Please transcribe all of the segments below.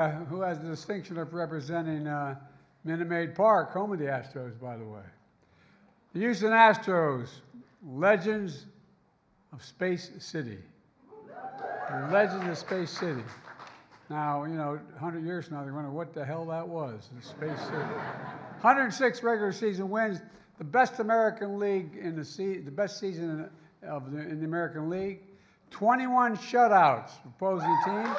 Who has the distinction of representing Minute Maid Park, home of the Astros, by the way. The Houston Astros, legends of Space City. The legends of Space City. Now, 100 years from now, they're wondering what the hell that was, the Space City. 106 regular season wins, the best American League in the best season in the American League. 21 shutouts for opposing teams.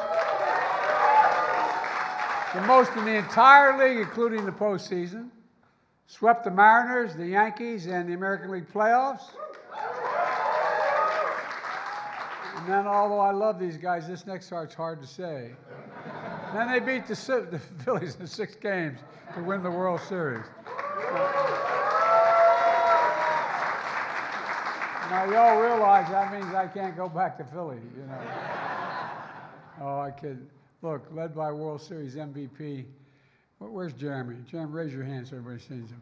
The most in the entire league, including the postseason. Swept the Mariners, the Yankees, and the American League playoffs. And then, although I love these guys, this next part's hard to say. And then they beat the Phillies in 6 games to win the World Series. Now, y'all realize that means I can't go back to Philly, Oh, I kid. Look, led by World Series MVP. Where's Jeremy? Jeremy, raise your hand so everybody sees him.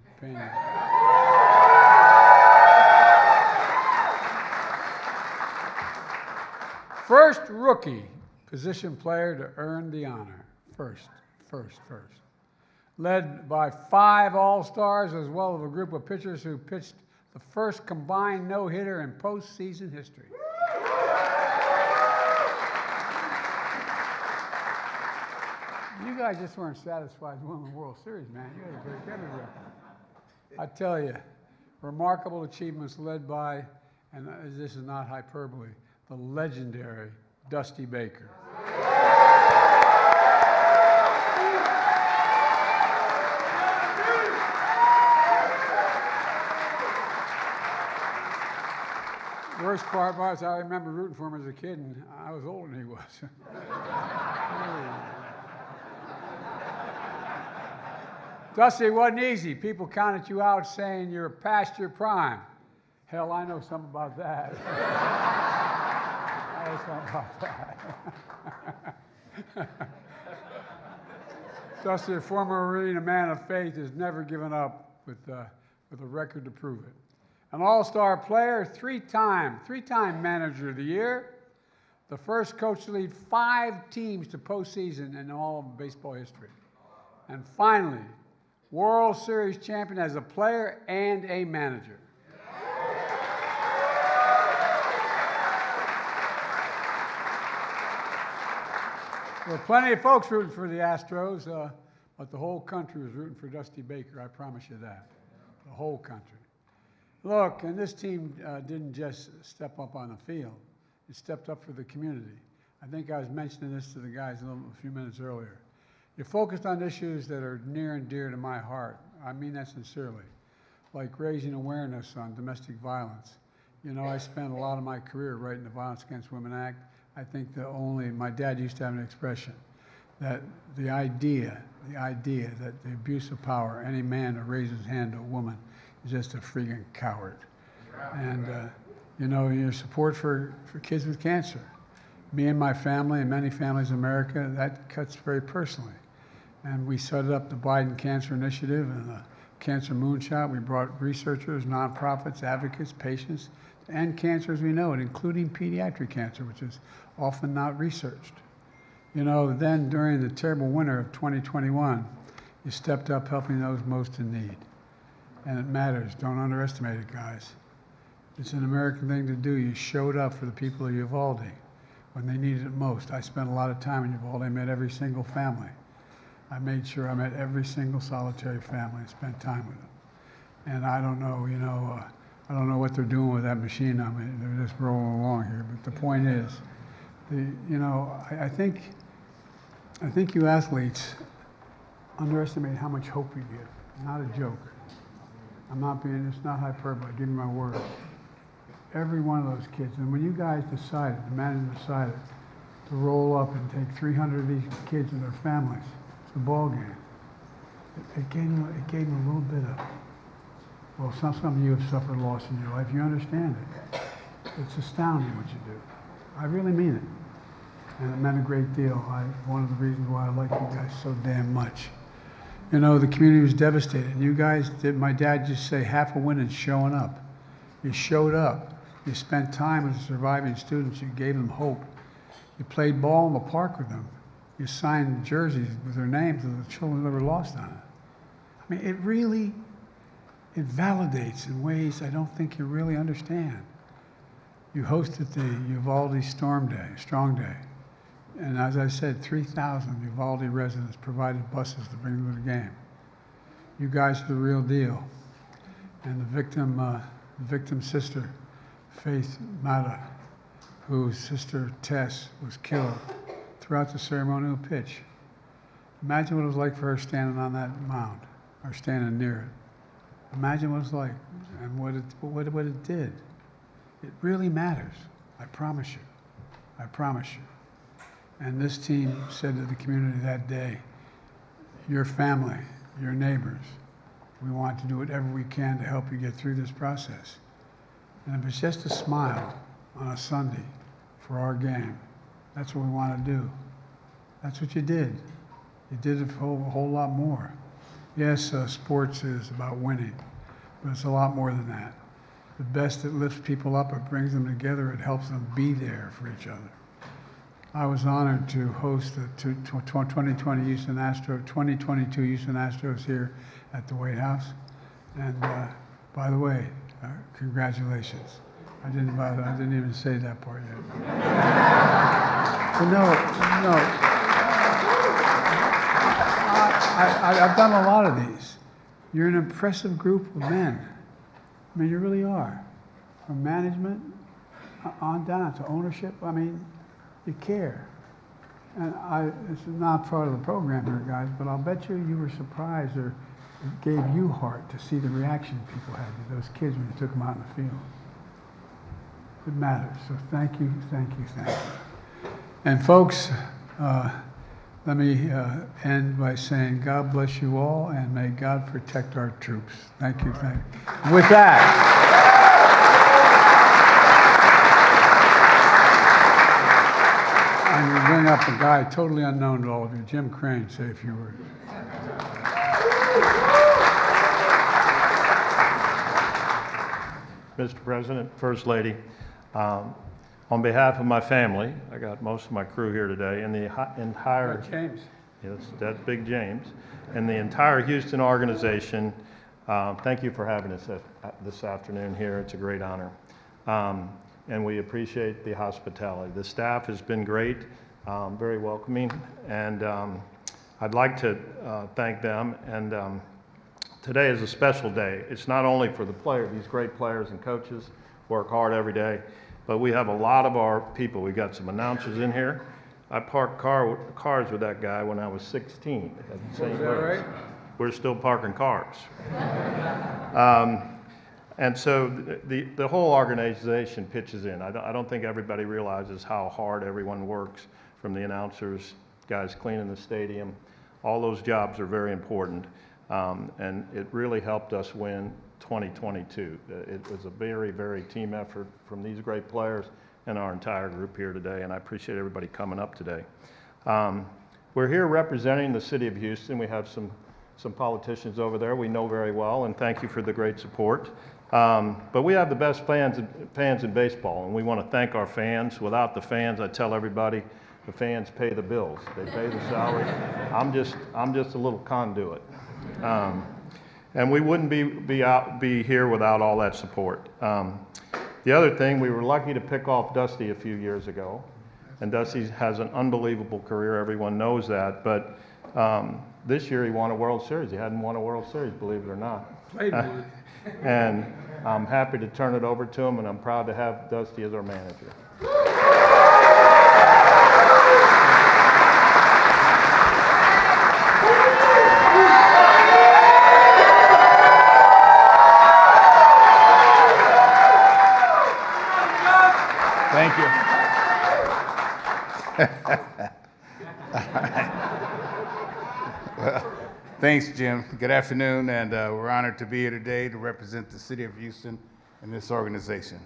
First rookie position player to earn the honor. First. Led by 5 All-Stars as well as a group of pitchers who pitched the first combined no-hitter in postseason history. You guys just weren't satisfied with winning the World Series, man. You had to break every record. I tell you, remarkable achievements led by, and this is not hyperbole, the legendary Dusty Baker. Worst part was I remember rooting for him as a kid, and I was older than he was. Dusty, it wasn't easy. People counted you out saying you're past your prime. Hell, I know something about that. I know something about that. Dusty, a former Marine, a man of faith, has never given up with a record to prove it. An all-star player, three-time manager of the year, the first coach to lead 5 teams to postseason in all of baseball history. And finally, World Series champion as a player and a manager. There were plenty of folks rooting for the Astros, but the whole country was rooting for Dusty Baker, I promise you that. The whole country. Look, and this team didn't just step up on the field. It stepped up for the community. I think I was mentioning this to the guys a few minutes earlier. You focused on issues that are near and dear to my heart. I mean that sincerely, like raising awareness on domestic violence. I spent a lot of my career writing the Violence Against Women Act. I think my dad used to have an expression that the idea that the abuse of power, any man who raises his hand to a woman is just a freaking coward. And, your support for kids with cancer. Me and my family and many families in America, that cuts very personally. And we set up the Biden Cancer Initiative and the Cancer Moonshot. We brought researchers, nonprofits, advocates, patients to end cancer as we know it, including pediatric cancer, which is often not researched. Then during the terrible winter of 2021, you stepped up helping those most in need. And it matters. Don't underestimate it, guys. It's an American thing to do. You showed up for the people of Uvalde when they needed it most. I spent a lot of time in Uvalde. I met every single family. I made sure I met every single solitary family and spent time with them. And I don't know, I don't know what they're doing with that machine. I mean, they're just rolling along here. But the point is, I think you athletes underestimate how much hope you give. Not a joke. It's not hyperbole, give me my word. Every one of those kids, and when you guys decided, the management decided to roll up and take 300 of these kids and their families to the ball game, it gave them a little bit of, well, some of you have suffered loss in your life, you understand it. It's astounding what you do. I really mean it. And it meant a great deal. One of the reasons why I like you guys so damn much. The community was devastated. You guys did, my dad used to say, half a win is showing up. You showed up. You spent time with the surviving students. You gave them hope. You played ball in the park with them. you sign jerseys with their names of the children that were lost on it. I mean, it validates in ways I don't think you really understand. You hosted the Uvalde Strong Day. And as I said, 3,000 Uvalde residents provided buses to bring them to the game. You guys are the real deal. And the victim's sister, Faith Mata, whose sister Tess was killed throughout the ceremonial pitch. Imagine what it was like for her standing on that mound, or standing near it. Imagine what it was like and what it did. It really matters. I promise you. I promise you. And this team said to the community that day, your family, your neighbors, we want to do whatever we can to help you get through this process. And if it's just a smile on a Sunday for our game, that's what we want to do. That's what you did. You did a whole lot more. Yes, sports is about winning, but it's a lot more than that. The best, it lifts people up, it brings them together, it helps them be there for each other. I was honored to host the 2022 Houston Astros here at the White House. And by the way, congratulations. I didn't even say that part yet. But I've done a lot of these. You're an impressive group of men. I mean, you really are. From management on down to ownership, I mean, you care. And this is not part of the program here, guys, but I'll bet you were surprised, or it gave you heart to see the reaction people had to those kids when you took them out in the field. It matters. So thank you, thank you, thank you. And folks, let me end by saying God bless you all, and may God protect our troops. Thank you, thank you. And with that, I'm going to bring up a guy totally unknown to all of you, Jim Crane, say a few words. Mr. President, First Lady, on behalf of my family, I got most of my crew here today, and the entire James. Yes, that's Big James, and the entire Houston organization. Thank you for having us this afternoon here. It's a great honor, and we appreciate the hospitality. The staff has been great, very welcoming, and I'd like to thank them. And today is a special day. It's not only for the players; these great players and coaches work hard every day. But we have a lot of our people. We got some announcers in here. I parked cars with that guy when I was 16 at St. Louis. Right? We're still parking cars. And so the whole organization pitches in. I don't think everybody realizes how hard everyone works, from the announcers, guys cleaning the stadium. All those jobs are very important. And it really helped us win 2022. It was a very, very team effort from these great players and our entire group here today, and I appreciate everybody coming up today. We're here representing the city of Houston. We have some politicians over there we know very well, and thank you for the great support. But we have the best fans in baseball, and we want to thank our fans. Without the fans, I tell everybody, the fans pay the bills. They pay the salary. I'm just a little conduit. And we wouldn't be here without all that support. The other thing, we were lucky to pick off Dusty a few years ago, and Dusty has an unbelievable career. Everyone knows that. But this year he won a World Series. He hadn't won a World Series, believe it or not. Played one. And I'm happy to turn it over to him, and I'm proud to have Dusty as our manager. Thank you. Well, thanks, Jim. Good afternoon, and we're honored to be here today to represent the city of Houston and this organization.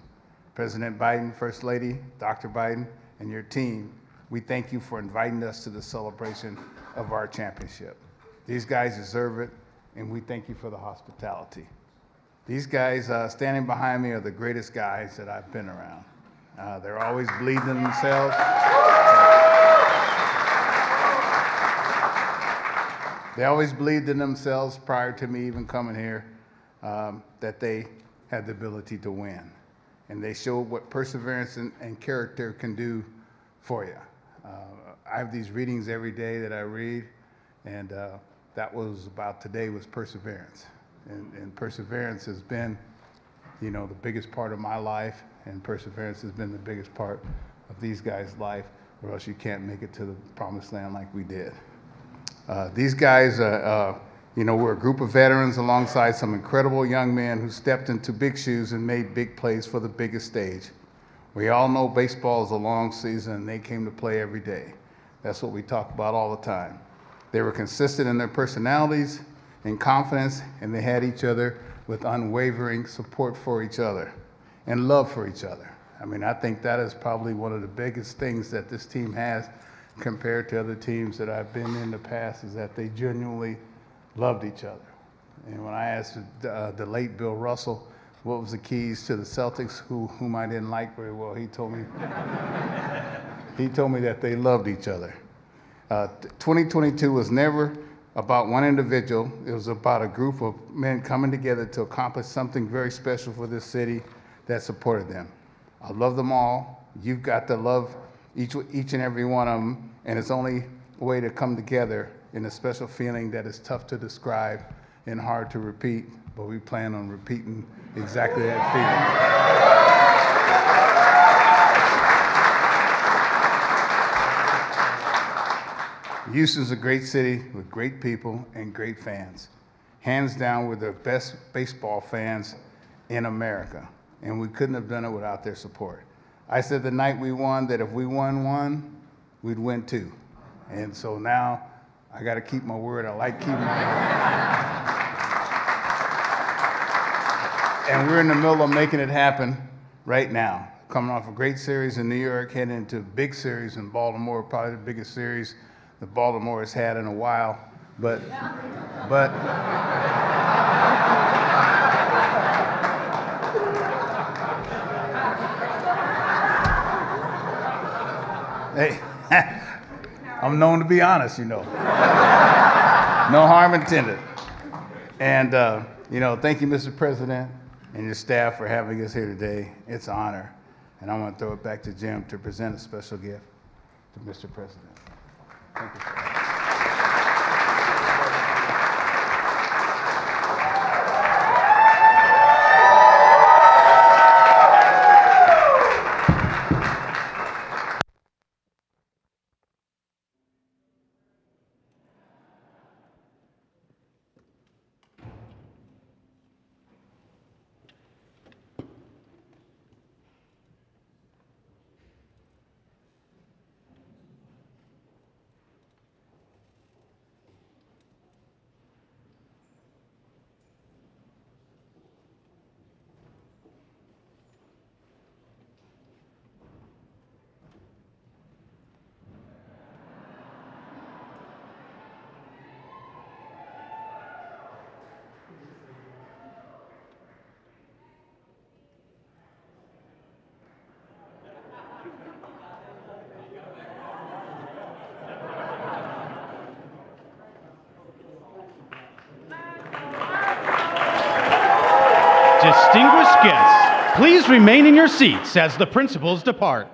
President Biden, First Lady, Dr. Biden, and your team, we thank you for inviting us to the celebration of our championship. These guys deserve it, and we thank you for the hospitality. These guys standing behind me are the greatest guys that I've been around. They're always bleeding themselves. They always believed in themselves prior to me even coming here, that they had the ability to win. And they showed what perseverance and character can do for you. I have these readings every day that I read, and that was about today was perseverance. And perseverance has been, you know, the biggest part of my life, and perseverance has been the biggest part of these guys' life, or else you can't make it to the promised land like we did. These guys, you know, we're a group of veterans alongside some incredible young men who stepped into big shoes and made big plays for the biggest stage. We all know baseball is a long season, and they came to play every day. That's what we talk about all the time. They were consistent in their personalities and confidence, and they had each other with unwavering support for each other and love for each other. I mean, I think that is probably one of the biggest things that this team has compared to other teams that I've been in the past, is that they genuinely loved each other. And when I asked the late Bill Russell what was the keys to the Celtics, whom I didn't like very well, he told me that they loved each other. 2022 was never about one individual. It was about a group of men coming together to accomplish something very special for this city that supported them. I love them all. You've got to love each and every one of them, and it's only a way to come together in a special feeling that is tough to describe and hard to repeat, but we plan on repeating exactly that feeling. Houston's a great city with great people and great fans. Hands down, we're the best baseball fans in America, and we couldn't have done it without their support. I said the night we won that if we won one, we'd win two. And so now I got to keep my word. I like keeping my word. And we're in the middle of making it happen right now. Coming off a great series in New York, heading into a big series in Baltimore, probably the biggest series that Baltimore has had in a while. But hey, I'm known to be honest, you know. No harm intended. And, you know, thank you, Mr. President, and your staff for having us here today. It's an honor. And I want to throw it back to Jim to present a special gift to Mr. President. Thank you. Distinguished guests, please remain in your seats as the principals depart.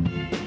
Bye.